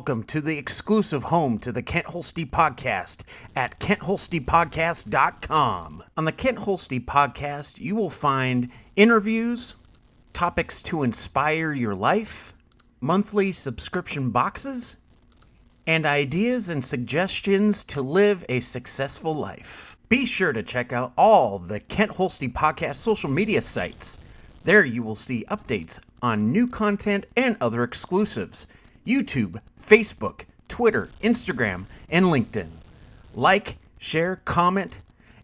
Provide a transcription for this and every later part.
Welcome to the exclusive home to the Kent Holste Podcast at KentHolstePodcast.com. On the Kent Holste Podcast, you will find interviews, topics to inspire your life, monthly subscription boxes, and ideas and suggestions to live a successful life. Be sure to check out all the Kent Holste Podcast social media sites. There you will see updates on new content and other exclusives. YouTube, Facebook, Twitter, Instagram, and LinkedIn. Like, share, comment,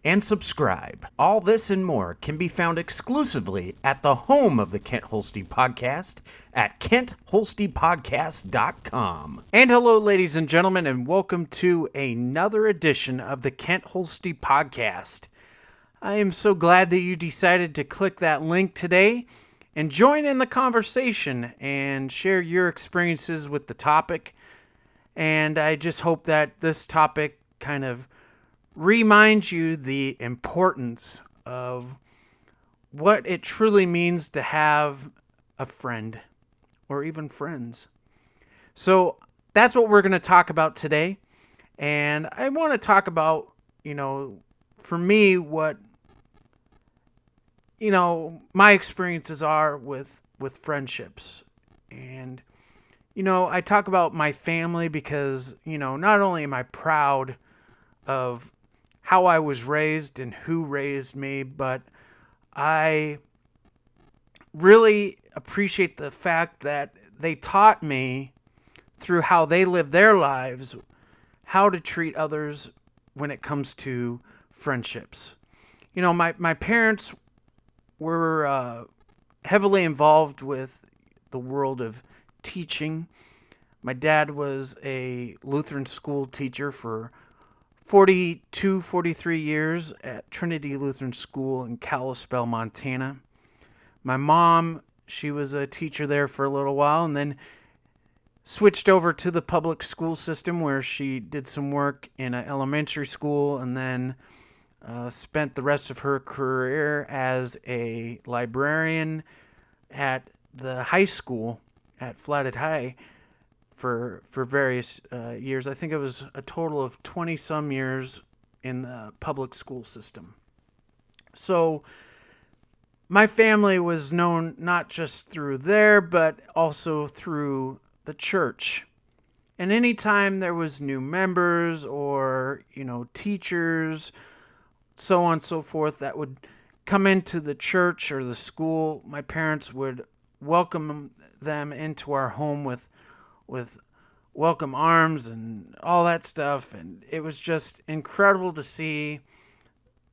and subscribe. All this and more can be found exclusively at the home of the Kent Holste Podcast at KentHolstePodcast.com. And hello, ladies and gentlemen, and welcome to another edition of the Kent Holste Podcast. I am so glad that you decided to click that link today and join in the conversation and share your experiences with the topic. And I just hope that this topic kind of reminds you the importance of what it truly means to have a friend or even friends. So that's what we're going to talk about today. And I want to talk about, for me, what my experiences are with friendships. And, I talk about my family because, not only am I proud of how I was raised and who raised me, but I really appreciate the fact that they taught me through how they live their lives, how to treat others when it comes to friendships. My parents were heavily involved with the world of teaching. My dad was a Lutheran school teacher for 43 years at Trinity Lutheran School in Kalispell, Montana. My mom, she was a teacher there for a little while and then switched over to the public school system where she did some work in an elementary school and then spent the rest of her career as a librarian at the high school at Flathead High for various years. I think it was a total of 20-some years in the public school system. So my family was known not just through there, but also through the church. And anytime there was new members or, teachers, so on and so forth, that would come into the church or the school, my parents would welcome them into our home with welcome arms and all that stuff. And it was just incredible to see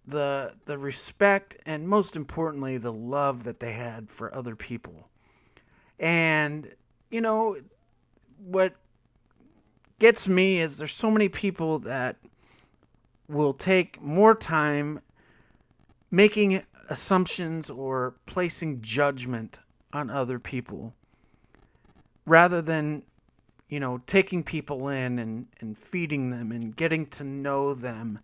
the respect and, most importantly, the love that they had for other people. And, what gets me is there's so many people that will take more time making assumptions or placing judgment on other people rather than, taking people in and feeding them and getting to know them,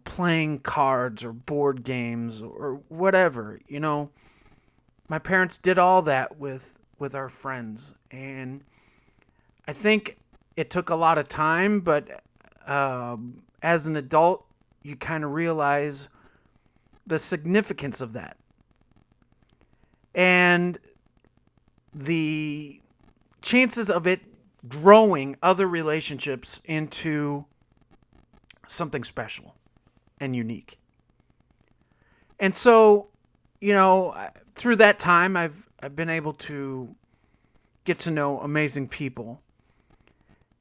playing cards or board games or whatever. My parents did all that with our friends. And I think it took a lot of time, but as an adult, you kind of realize the significance of that. And the chances of it growing other relationships into something special and unique. And so, through that time, I've been able to get to know amazing people.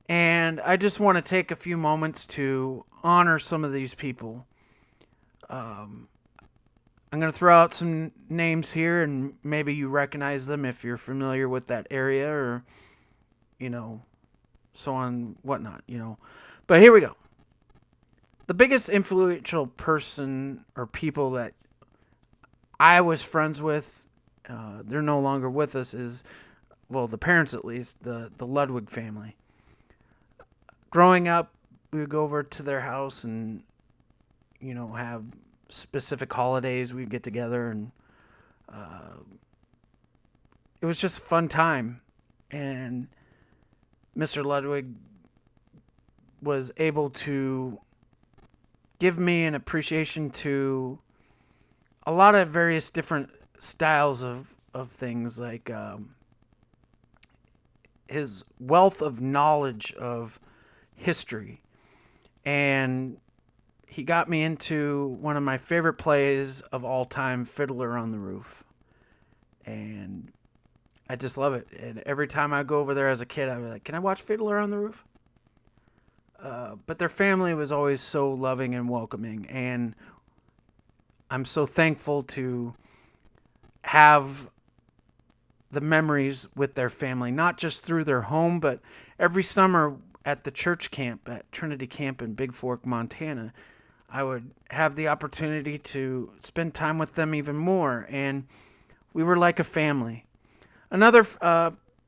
And I just want to take a few moments to honor some of these people. I'm going to throw out some names here, and maybe you recognize them if you're familiar with that area or, so on, whatnot, But here we go. The biggest influential person or people that I was friends with, they're no longer with us, is, the parents at least, the Ludwig family. Growing up, we would go over to their house and, have specific holidays. We'd get together and it was just a fun time. And Mr. Ludwig was able to give me an appreciation to a lot of various different styles of things, like his wealth of knowledge of history. And he got me into one of my favorite plays of all time, Fiddler on the Roof. And I just love it. And every time I go over there as a kid, I was like, can I watch Fiddler on the Roof? But their family was always so loving and welcoming. And I'm so thankful to have the memories with their family, not just through their home, but every summer at the church camp at Trinity Camp in Big Fork, Montana, I would have the opportunity to spend time with them even more. And we were like a family. Another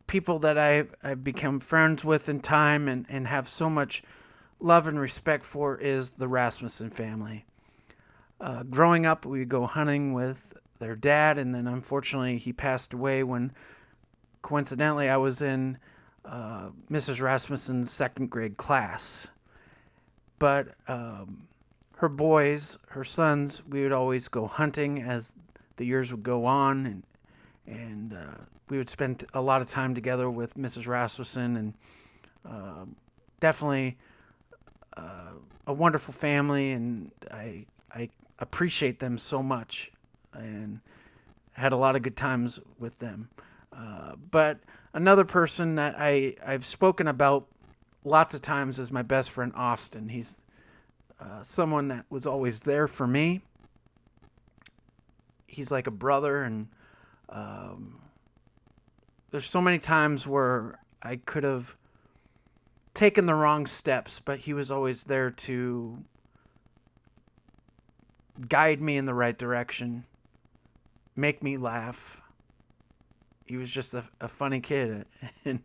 people that I've become friends with in time and have so much love and respect for is the Rasmussen family. Growing up, we would go hunting with their dad, and then unfortunately he passed away when, coincidentally, I was in Mrs. Rasmussen's second grade class. But her boys, her sons, we would always go hunting as the years would go on, and we would spend a lot of time together with Mrs. Rasmussen, and definitely a wonderful family, and I appreciate them so much, and had a lot of good times with them. But another person that I've spoken about lots of times is my best friend Austin. He's someone that was always there for me. He's like a brother, and there's so many times where I could have taken the wrong steps, but he was always there to guide me in the right direction, make me laugh. He was just a funny kid, and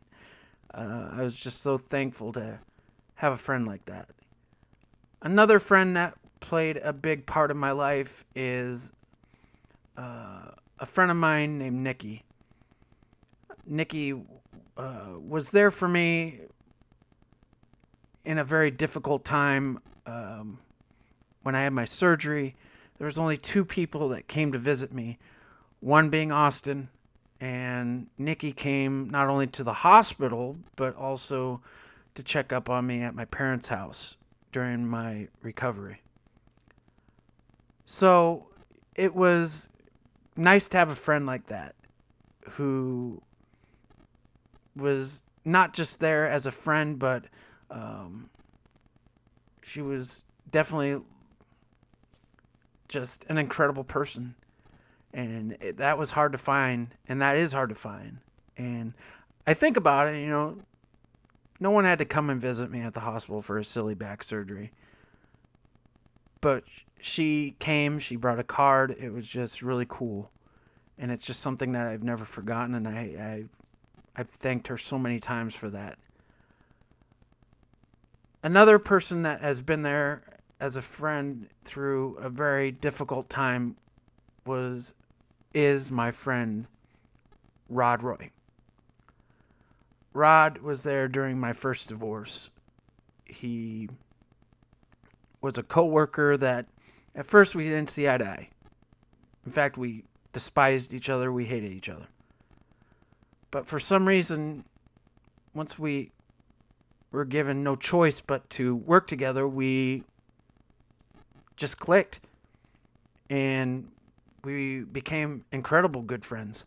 I was just so thankful to have a friend like that. Another friend that played a big part of my life is a friend of mine named Nikki. Nikki was there for me in a very difficult time. When I had my surgery, there was only two people that came to visit me, one being Austin, and Nikki came not only to the hospital, but also to check up on me at my parents' house during my recovery. So it was nice to have a friend like that who was not just there as a friend, but she was definitely just an incredible person. And that was hard to find, and that is hard to find. And I think about it, no one had to come and visit me at the hospital for a silly back surgery. But she came, she brought a card. It was just really cool. And it's just something that I've never forgotten, and I've thanked her so many times for that. Another person that has been there as a friend through a very difficult time is my friend Rod Roy. Rod was there during my first divorce. He was a coworker that at first we didn't see eye to eye. In fact, we despised each other, we hated each other. But for some reason, once we were given no choice but to work together, we just clicked. And we became incredible good friends.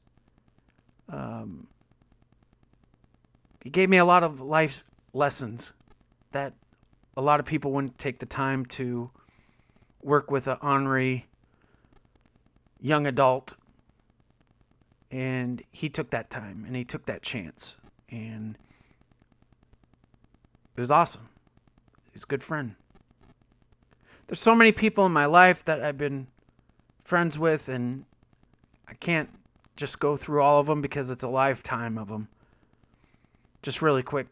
He gave me a lot of life lessons that a lot of people wouldn't take the time to work with an ornery young adult. And he took that time, and he took that chance. And it was awesome. He's a good friend. There's so many people in my life that I've been friends with, and I can't just go through all of them because it's a lifetime of them. Just really quick,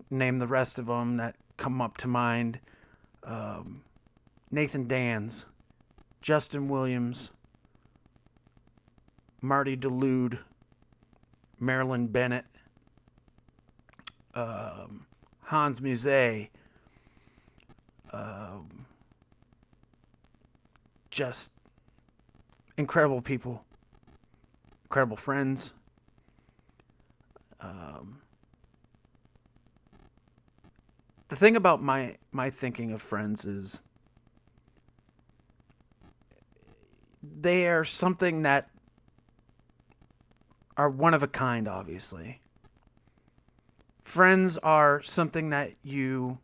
name the rest of them that come up to mind. Nathan Dans, Justin Williams, Marty DeLude, Marilyn Bennett, Hans Musée, just incredible people, incredible friends. The thing about my thinking of friends is they are something that are one of a kind, obviously. Friends are something that you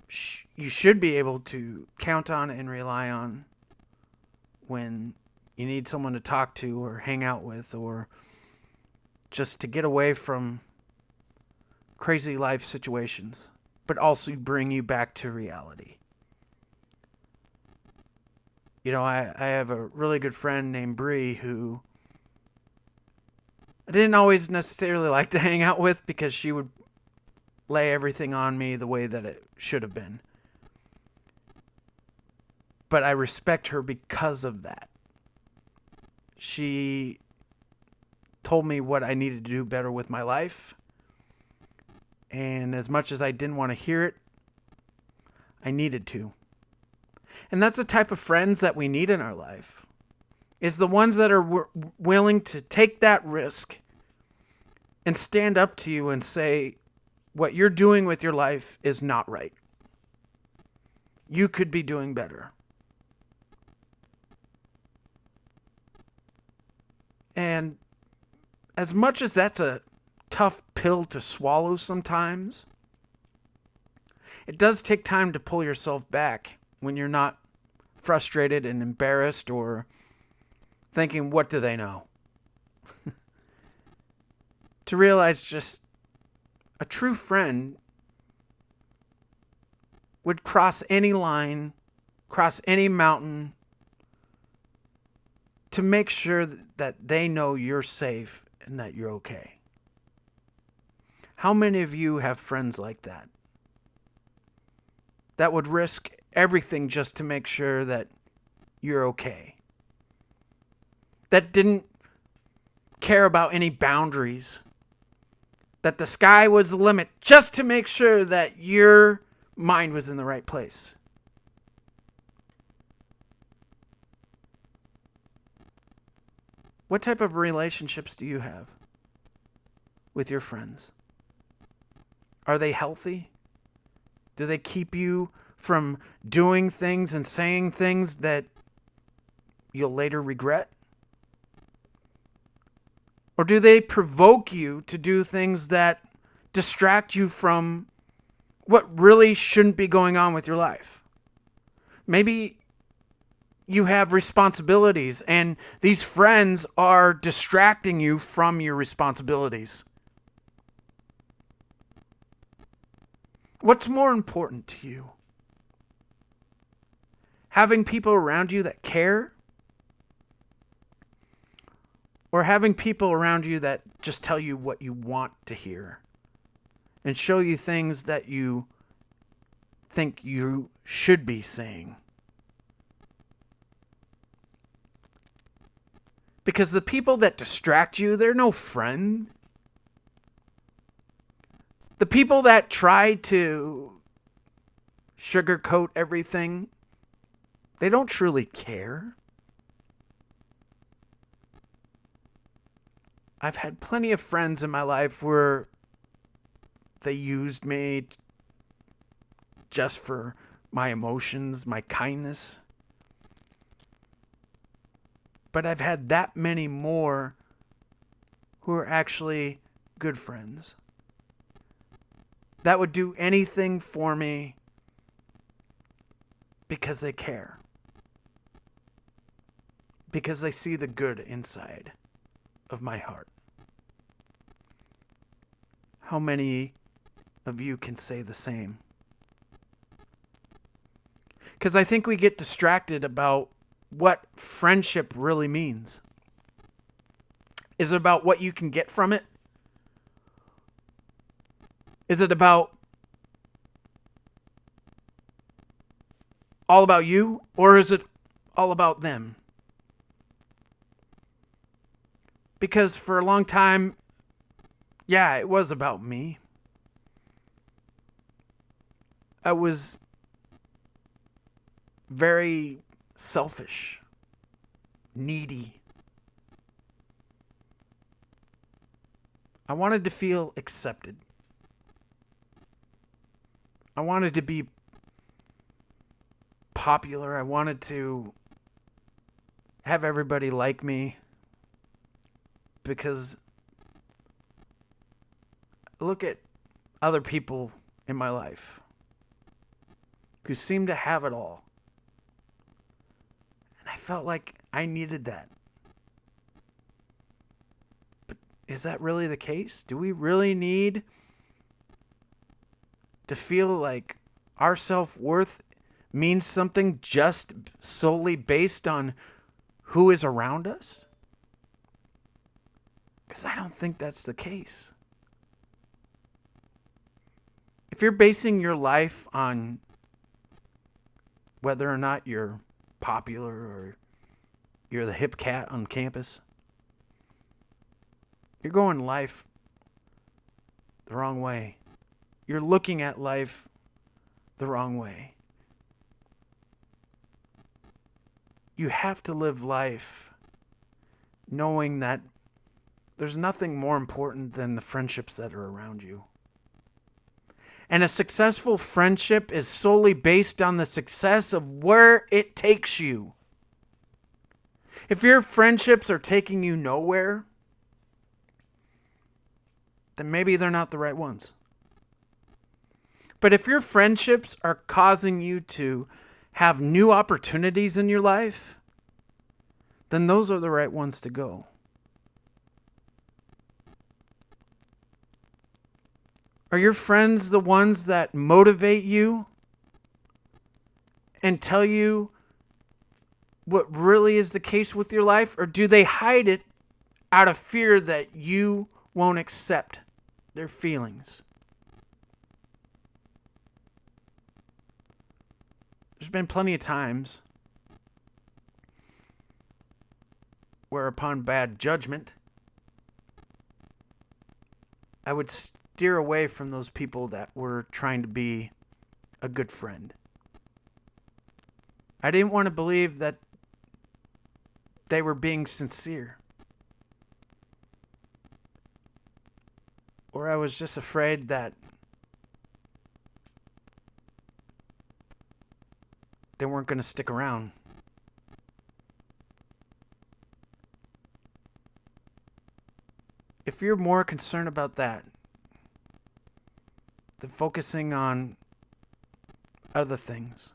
should be able to count on and rely on when you need someone to talk to or hang out with, or just to get away from crazy life situations, but also bring you back to reality. You know, I have a really good friend named Bree who I didn't always necessarily like to hang out with because she would lay everything on me the way that it should have been. But I respect her because of that. She told me what I needed to do better with my life. And as much as I didn't want to hear it, I needed to. And that's the type of friends that we need in our life. Is the ones that are willing to take that risk and stand up to you and say, what you're doing with your life is not right. You could be doing better. And as much as that's a tough pill to swallow sometimes, it does take time to pull yourself back when you're not frustrated and embarrassed or thinking, what do they know? To realize just a true friend would cross any line, cross any mountain to make sure that they know you're safe and that you're okay. How many of you have friends like that? That would risk everything just to make sure that you're okay. That didn't care about any boundaries. That the sky was the limit just to make sure that your mind was in the right place. What type of relationships do you have with your friends? Are they healthy? Do they keep you from doing things and saying things that you'll later regret? Or do they provoke you to do things that distract you from what really shouldn't be going on with your life? Maybe you have responsibilities and these friends are distracting you from your responsibilities. What's more important to you? Having people around you that care? Or having people around you that just tell you what you want to hear and show you things that you think you should be saying? Because the people that distract you, they're no friend. The people that try to sugarcoat everything, they don't truly care. I've had plenty of friends in my life where they used me just for my emotions, my kindness. But I've had that many more who are actually good friends. That would do anything for me because they care. Because they see the good inside of my heart. How many of you can say the same? Because I think we get distracted about what friendship really means. Is it about what you can get from it? Is it about all about you, or is it all about them? Because for a long time, Yeah, it was about me. I was very selfish, needy. I wanted to feel accepted. I wanted to be popular. I wanted to have everybody like me because look at other people in my life who seem to have it all. And I felt like I needed that. But is that really the case? Do we really need to feel like our self-worth means something just solely based on who is around us? Because I don't think that's the case. If you're basing your life on whether or not you're popular or you're the hip cat on campus, you're going life the wrong way. You're looking at life the wrong way. You have to live life knowing that there's nothing more important than the friendships that are around you. And a successful friendship is solely based on the success of where it takes you. If your friendships are taking you nowhere, then maybe they're not the right ones. But if your friendships are causing you to have new opportunities in your life, then those are the right ones to go. Are your friends the ones that motivate you and tell you what really is the case with your life? Or do they hide it out of fear that you won't accept their feelings? There's been plenty of times where upon bad judgment, I would steer away from those people that were trying to be a good friend. I didn't want to believe that they were being sincere. Or I was just afraid that they weren't going to stick around. If you're more concerned about that than focusing on other things,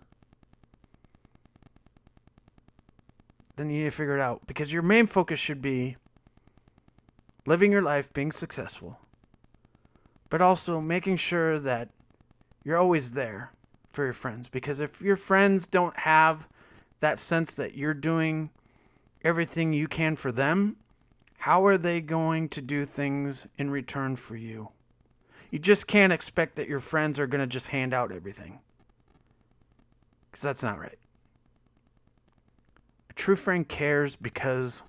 then you need to figure it out. Because your main focus should be living your life, being successful, but also making sure that you're always there for your friends. Because if your friends don't have that sense that you're doing everything you can for them, how are they going to do things in return for you? You just can't expect that your friends are going to just hand out everything. Because that's not right. A true friend cares because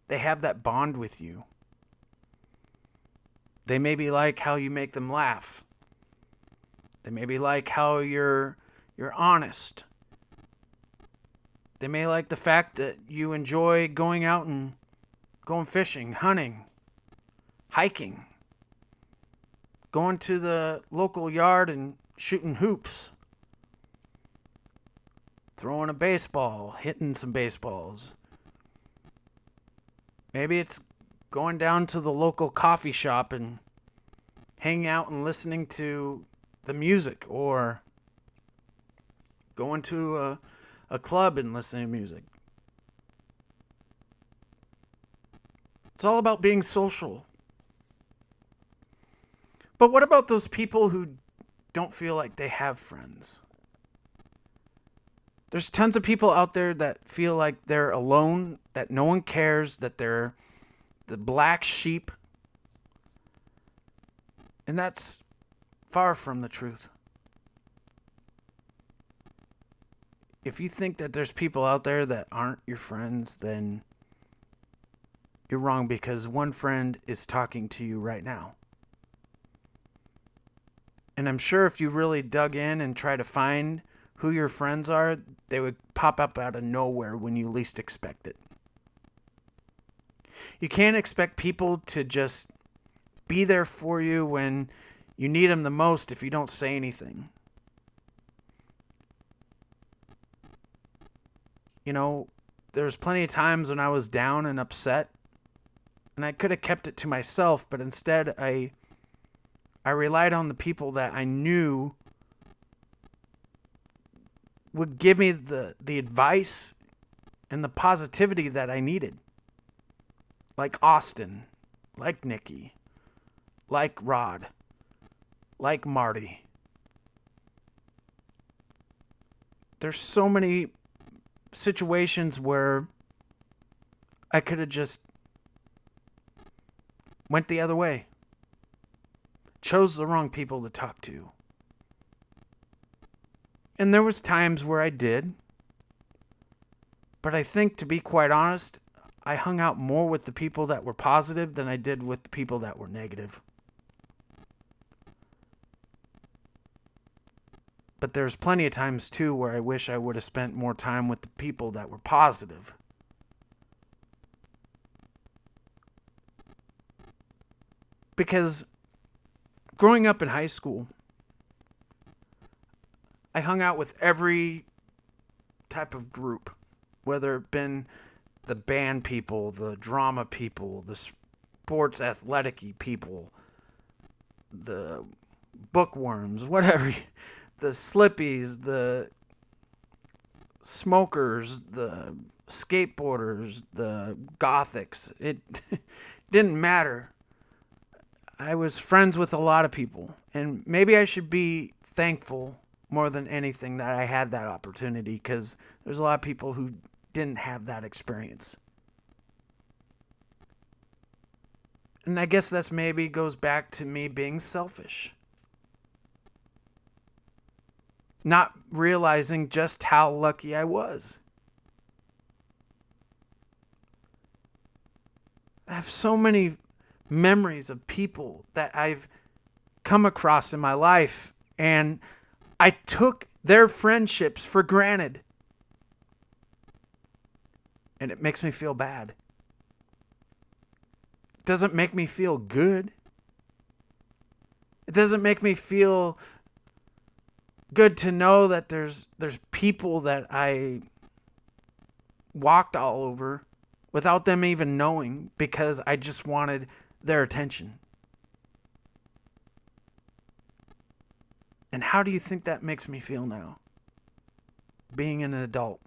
they have that bond with you. They maybe like how you make them laugh. They maybe like how you're honest. They may like the fact that you enjoy going out and going fishing, hunting, hiking, going to the local yard and shooting hoops, throwing a baseball, hitting some baseballs. Maybe it's going down to the local coffee shop and hanging out and listening to the music, or going to a club and listening to music. It's all about being social. But what about those people who don't feel like they have friends? There's tons of people out there that feel like they're alone, that no one cares, that they're the black sheep. And that's far from the truth. If you think that there's people out there that aren't your friends, then you're wrong because one friend is talking to you right now. And I'm sure if you really dug in and try to find who your friends are, they would pop up out of nowhere when you least expect it. You can't expect people to just be there for you when you need them the most if you don't say anything. You know, there's plenty of times when I was down and upset, and I could have kept it to myself, but instead I relied on the people that I knew would give me the advice and the positivity that I needed. Like Austin, like Nikki, like Rod, like Marty. There's so many situations where I could have just went the other way. Chose the wrong people to talk to. And there was times where I did. But I think, to be quite honest, I hung out more with the people that were positive than I did with the people that were negative. But there's plenty of times, too, where I wish I would have spent more time with the people that were positive. Because growing up in high school, I hung out with every type of group, whether it been the band people, the drama people, the sports athletic-y people, the bookworms, whatever, the slippies, the smokers, the skateboarders, the gothics. It didn't matter. I was friends with a lot of people, and maybe I should be thankful more than anything that I had that opportunity, because there's a lot of people who didn't have that experience. And I guess that's maybe goes back to me being selfish. Not realizing just how lucky I was. I have so many memories of people that I've come across in my life, and I took their friendships for granted. And it makes me feel bad. It doesn't make me feel good. It doesn't make me feel good to know that there's people that I walked all over without them even knowing, because I just wanted their attention. And how do you think that makes me feel now, being an adult?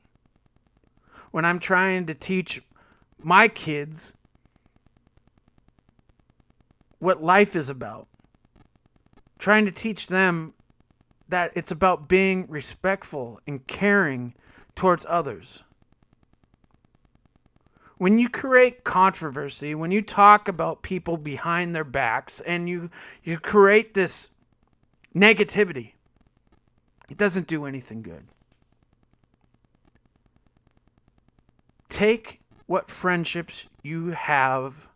When I'm trying to teach my kids what life is about, trying to teach them that it's about being respectful and caring towards others. When you create controversy, when you talk about people behind their backs, and you create this negativity, it doesn't do anything good. Take what friendships you have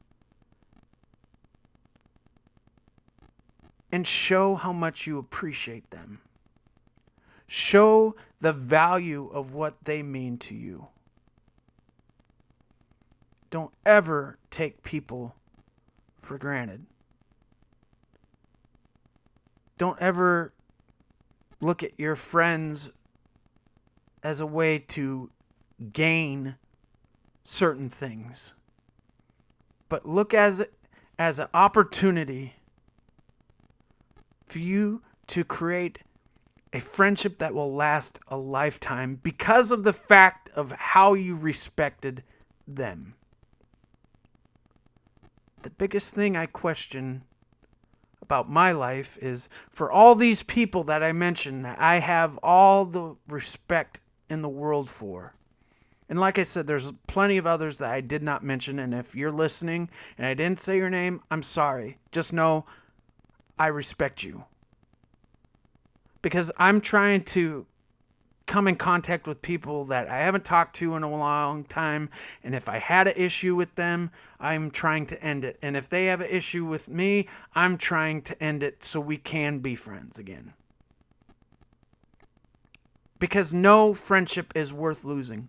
and show how much you appreciate them. Show the value of what they mean to you. Don't ever take people for granted. Don't ever look at your friends as a way to gain certain things, but look as an opportunity for you to create a friendship that will last a lifetime because of the fact of how you respected them. The biggest thing I question about my life is, for all these people that I mentioned that I have all the respect in the world for. And like I said, there's plenty of others that I did not mention. And if you're listening and I didn't say your name, I'm sorry. Just know I respect you. Because I'm trying to come in contact with people that I haven't talked to in a long time. And if I had an issue with them, I'm trying to end it. And if they have an issue with me, I'm trying to end it so we can be friends again. Because no friendship is worth losing.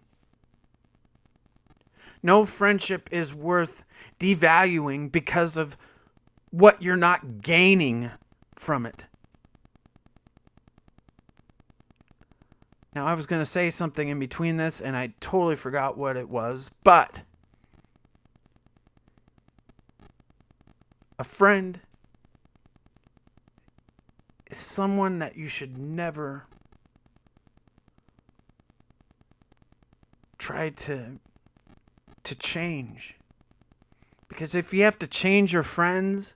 No friendship is worth devaluing because of what you're not gaining from it. Now, I was going to say something in between this, and I totally forgot what it was, but a friend is someone that you should never try to change. Because if you have to change your friends,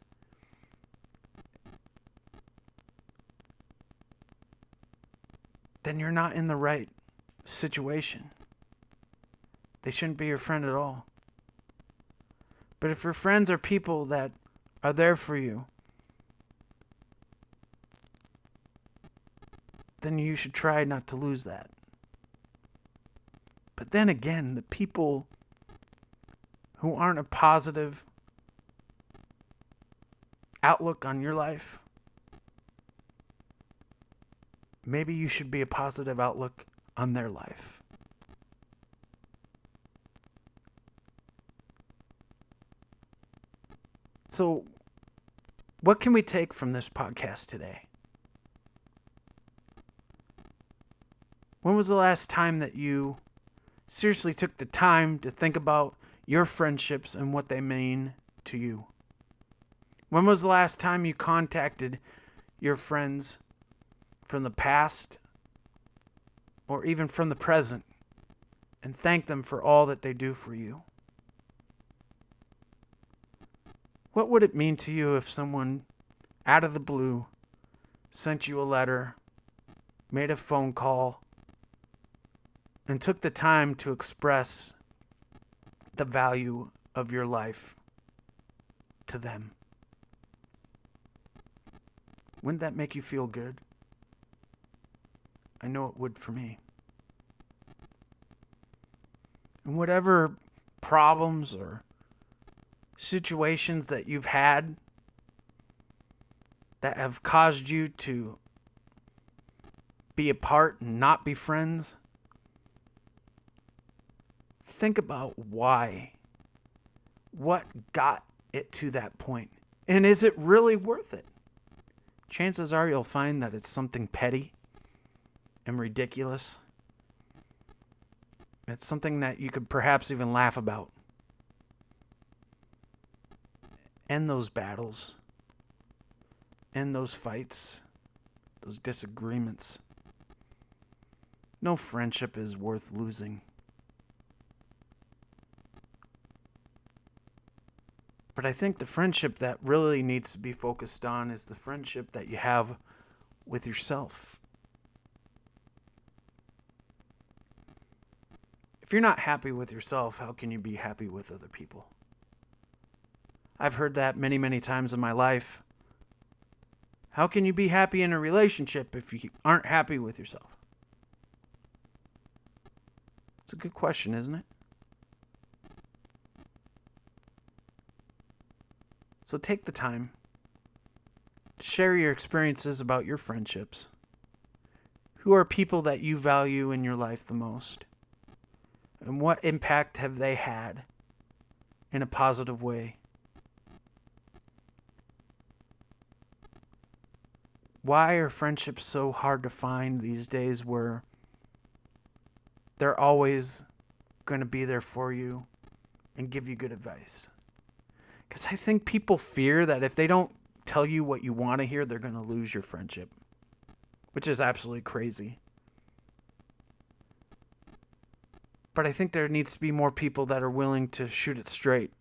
then you're not in the right situation. They shouldn't be your friend at all. But if your friends are people that are there for you, then you should try not to lose that. But then again, the people who aren't a positive outlook on your life, maybe you should be a positive outlook on their life. So, what can we take from this podcast today? When was the last time that you seriously took the time to think about your friendships and what they mean to you? When was the last time you contacted your friends from the past or even from the present and thanked them for all that they do for you? What would it mean to you if someone out of the blue sent you a letter, made a phone call, and took the time to express the value of your life to them? Wouldn't that make you feel good? I know it would for me. And whatever problems or situations that you've had that have caused you to be apart and not be friends, think about why. What got it to that point? And is it really worth it? Chances are you'll find that it's something petty and ridiculous. It's something that you could perhaps even laugh about. End those battles. End those fights. Those disagreements. No friendship is worth losing. But I think the friendship that really needs to be focused on is the friendship that you have with yourself. If you're not happy with yourself, how can you be happy with other people? I've heard that many, many times in my life. How can you be happy in a relationship if you aren't happy with yourself? It's a good question, isn't it? So take the time to share your experiences about your friendships. Who are people that you value in your life the most? And what impact have they had in a positive way? Why are friendships so hard to find these days where they're always going to be there for you and give you good advice? Because I think people fear that if they don't tell you what you want to hear, they're going to lose your friendship, which is absolutely crazy. But I think there needs to be more people that are willing to shoot it straight.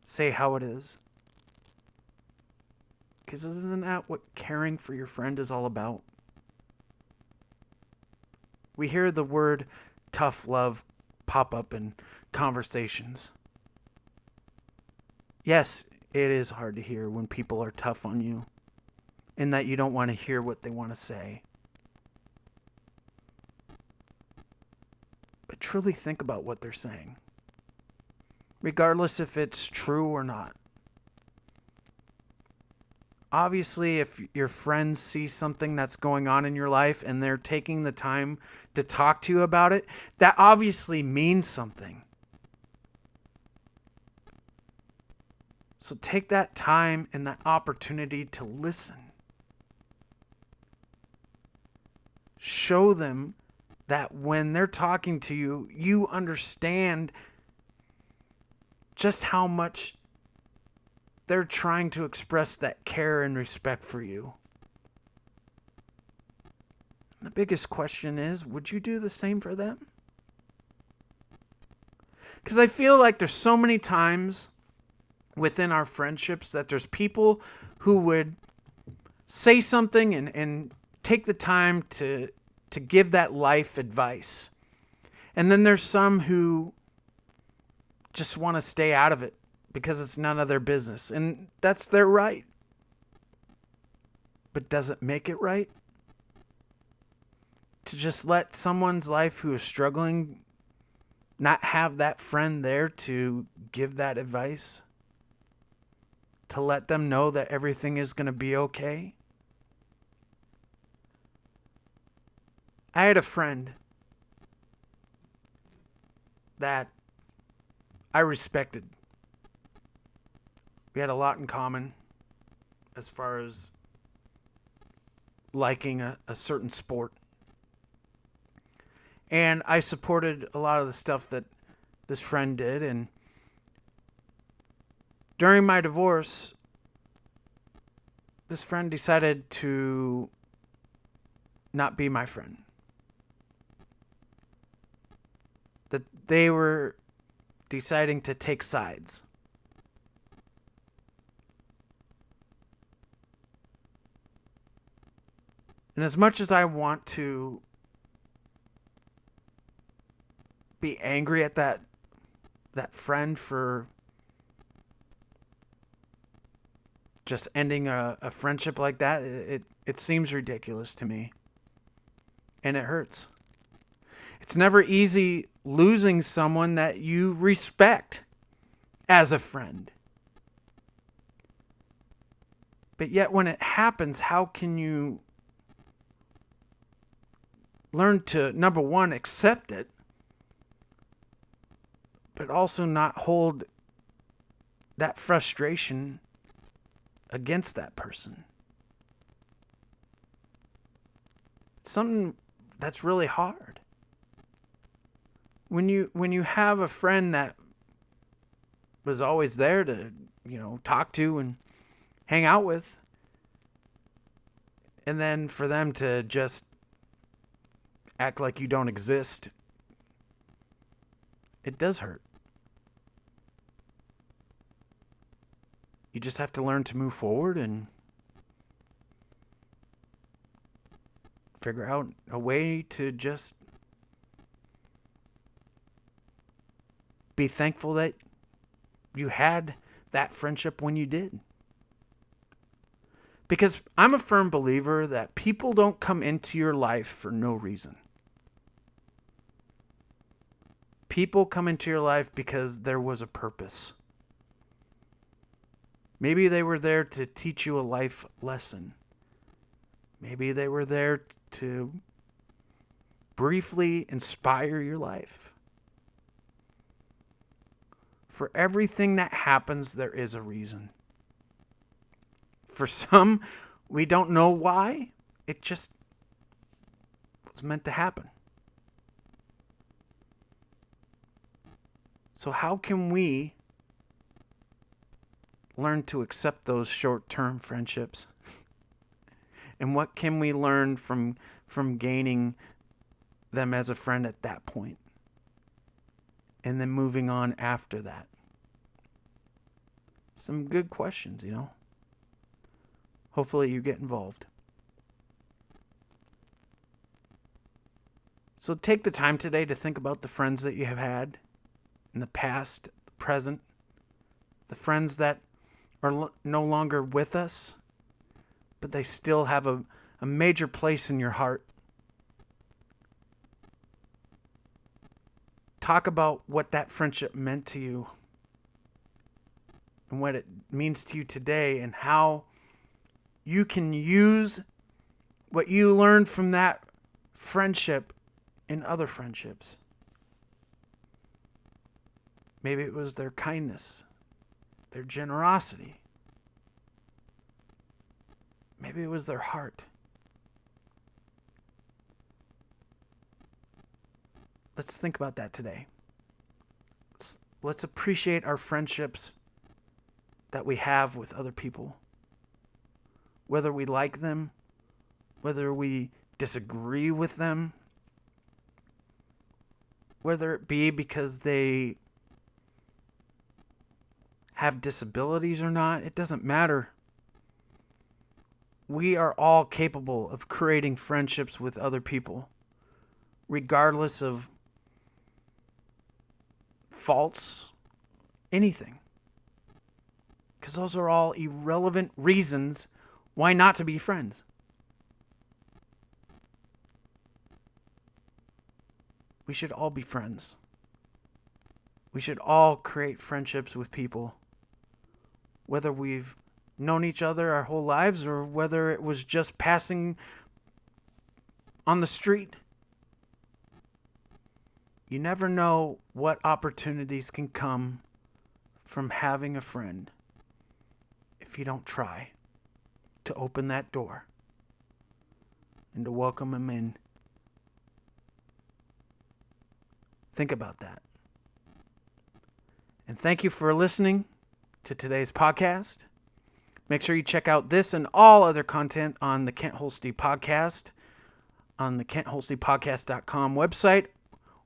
Say how it is. Because isn't that what caring for your friend is all about? We hear the word tough love pop up in conversations. Yes, it is hard to hear when people are tough on you and that you don't want to hear what they want to say. truly think about what they're saying, regardless if it's true or not. Obviously, if your friends see something that's going on in your life and they're taking the time to talk to you about it, that obviously means something. So take that time and that opportunity to listen. Show them that when they're talking to you, you understand just how much they're trying to express that care and respect for you. And the biggest question is, would you do the same for them? Because I feel like there's so many times within our friendships that there's people who would say something and take the time to give that life advice. And then there's some who just want to stay out of it because it's none of their business. And that's their right. But does it make it right to just let someone's life who is struggling not have that friend there to give that advice? To let them know that everything is going to be okay? I had a friend that I respected. We had a lot in common as far as liking a certain sport. And I supported a lot of the stuff that this friend did. And during my divorce, this friend decided to not be my friend. That they were deciding to take sides. And as much as I want to be angry at that friend for just ending a friendship like that, it seems ridiculous to me. And it hurts. It's never easy losing someone that you respect as a friend. But yet when it happens, how can you learn to, number one, accept it, but also not hold that frustration against that person? It's something that's really hard. When you have a friend that was always there to, talk to and hang out with, and then for them to just act like you don't exist, it does hurt. You just have to learn to move forward and figure out a way to just be thankful that you had that friendship when you did. Because I'm a firm believer that people don't come into your life for no reason. People come into your life because there was a purpose. Maybe they were there to teach you a life lesson. Maybe they were there to briefly inspire your life. For everything that happens, there is a reason. For some, we don't know why. It just was meant to happen. So how can we learn to accept those short-term friendships? And what can we learn from gaining them as a friend at that point? And then moving on after that. Some good questions, Hopefully you get involved. So take the time today to think about the friends that you have had in the past, the present, the friends that are no longer with us, but they still have a major place in your heart. talk about what that friendship meant to you and what it means to you today, and how you can use what you learned from that friendship in other friendships. Maybe it was their kindness, their generosity. Maybe it was their heart. Let's think about that today. Let's appreciate our friendships that we have with other people. Whether we like them, whether we disagree with them, whether it be because they have disabilities or not, it doesn't matter. We are all capable of creating friendships with other people, regardless of faults, anything. Because those are all irrelevant reasons why not to be friends. We should all be friends. We should all create friendships with people, whether we've known each other our whole lives or whether it was just passing on the street. You never know what opportunities can come from having a friend if you don't try to open that door and to welcome them in. Think about that. And thank you for listening to today's podcast. Make sure you check out this and all other content on the Kent Holste Podcast, on the KentHolstePodcast.com website,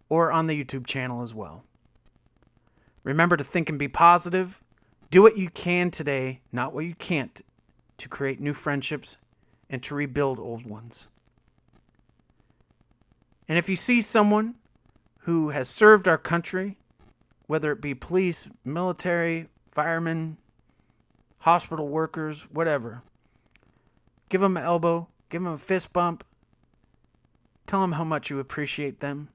or on the YouTube channel as well. Remember to think and be positive. Do what you can today, not what you can't, to create new friendships and to rebuild old ones. And if you see someone who has served our country, whether it be police, military, firemen, hospital workers, whatever, give them an elbow, give them a fist bump, tell them how much you appreciate them.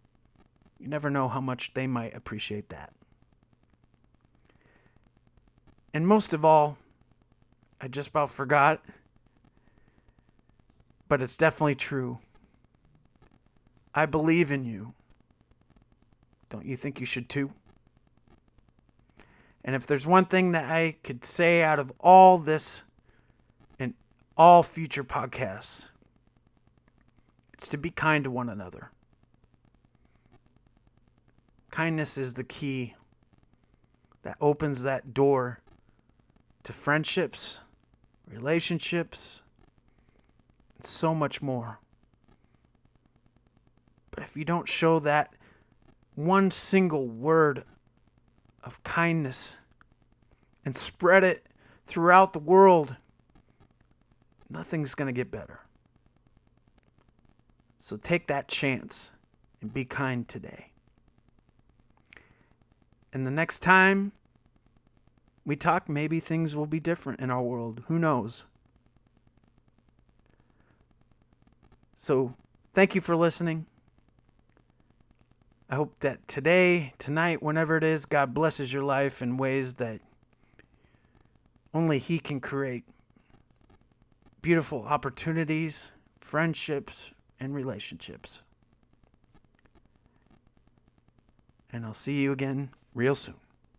You never know how much they might appreciate that. And most of all, I just about forgot, but it's definitely true. I believe in you. Don't you think you should too? And if there's one thing that I could say out of all this and all future podcasts, it's to be kind to one another. Kindness is the key that opens that door to friendships, relationships, and so much more. But if you don't show that one single word of kindness and spread it throughout the world, nothing's going to get better. So take that chance and be kind today. And the next time we talk, maybe things will be different in our world. Who knows? So thank you for listening. I hope that today, tonight, whenever it is, God blesses your life in ways that only He can create. Beautiful opportunities, friendships, and relationships. And I'll see you again real soon.